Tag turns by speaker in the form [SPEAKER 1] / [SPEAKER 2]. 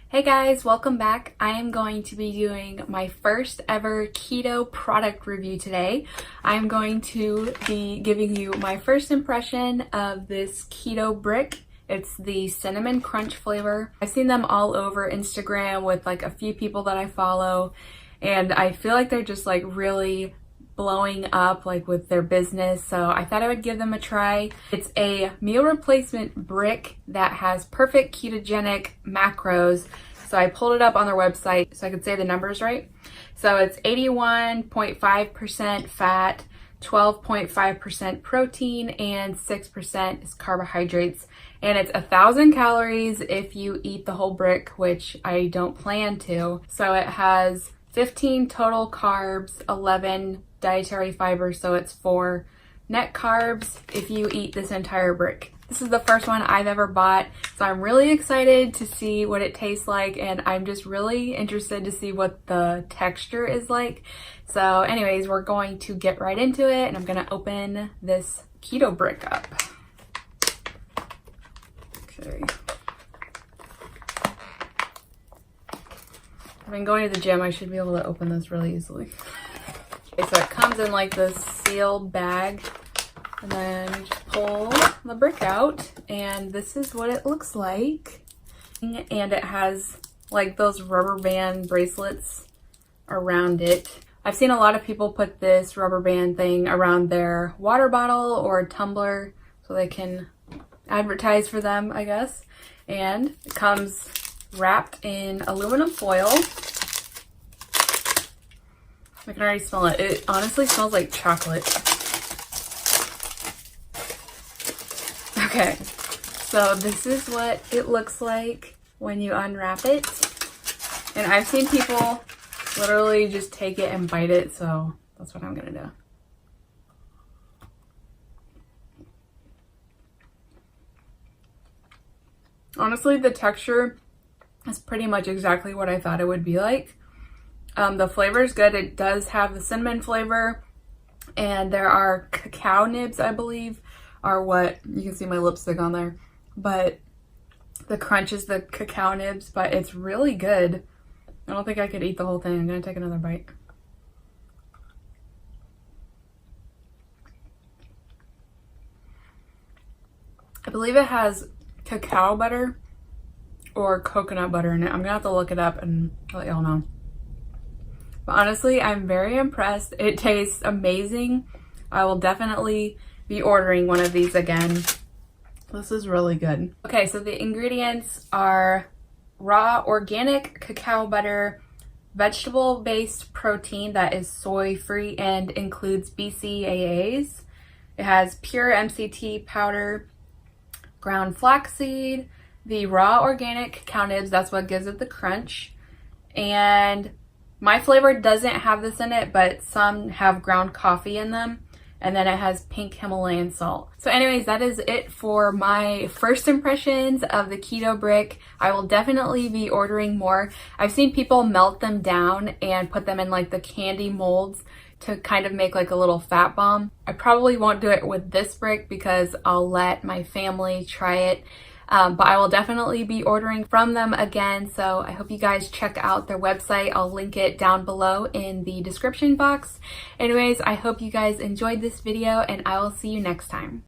[SPEAKER 1] Hey guys, welcome back. I am going to be doing my first ever keto product review today. I'm going to be giving you my first impression of this keto brick. It's the cinnamon crunch flavor. I've seen them all over Instagram with like a few people that I follow, and I feel like they're just like really blowing up like with their business, so I thought I would give them a try. It's a meal replacement brick that has perfect ketogenic macros. So I pulled it up on their website so I could say the numbers right. So it's 81.5% fat, 12.5% protein, and 6% is carbohydrates. And it's 1,000 calories if you eat the whole brick, which I don't plan to. So it has 15 total carbs, 11 dietary fibers, so it's 4 net carbs if you eat this entire brick. This is the first one I've ever bought, so I'm really excited to see what it tastes like, and I'm just really interested to see what the texture is like. So anyways, we're going to get right into it, and I'm gonna open this keto brick up. Okay. I've been going to the gym, I should be able to open this really easily. Okay, so it comes in like this sealed bag, and then you just pull the brick out, and this is what it looks like. And it has like those rubber band bracelets around it. I've seen a lot of people put this rubber band thing around their water bottle or tumbler so they can advertise for them, I guess. And it comes wrapped in aluminum foil. I can already smell it. It honestly smells like chocolate. Okay, so this is what it looks like when you unwrap it. And I've seen people literally just take it and bite it, so that's what I'm gonna do. Honestly, the texture is pretty much exactly what I thought it would be like. The flavor is good. It does have the cinnamon flavor, and there are cacao nibs, I believe, are what, you can see my lipstick on there, but the crunch is the cacao nibs, but it's really good. I don't think I could eat the whole thing. I'm gonna take another bite. I believe it has cacao butter or coconut butter in it. I'm gonna have to look it up and let y'all know. But honestly, I'm very impressed. It tastes amazing. I will definitely be ordering one of these again. This is really good. Okay, so the ingredients are raw organic cacao butter, vegetable-based protein that is soy-free and includes BCAAs. It has pure MCT powder, ground flaxseed, the raw organic cacao nibs, that's what gives it the crunch, and my flavor doesn't have this in it, but some have ground coffee in them. And then it has pink Himalayan salt. So anyways, that is it for my first impressions of the keto brick. I will definitely be ordering more. I've seen people melt them down and put them in like the candy molds to kind of make like a little fat bomb. I probably won't do it with this brick because I'll let my family try it. But I will definitely be ordering from them again, so I hope you guys check out their website. I'll link it down below in the description box. Anyways, I hope you guys enjoyed this video, and I will see you next time.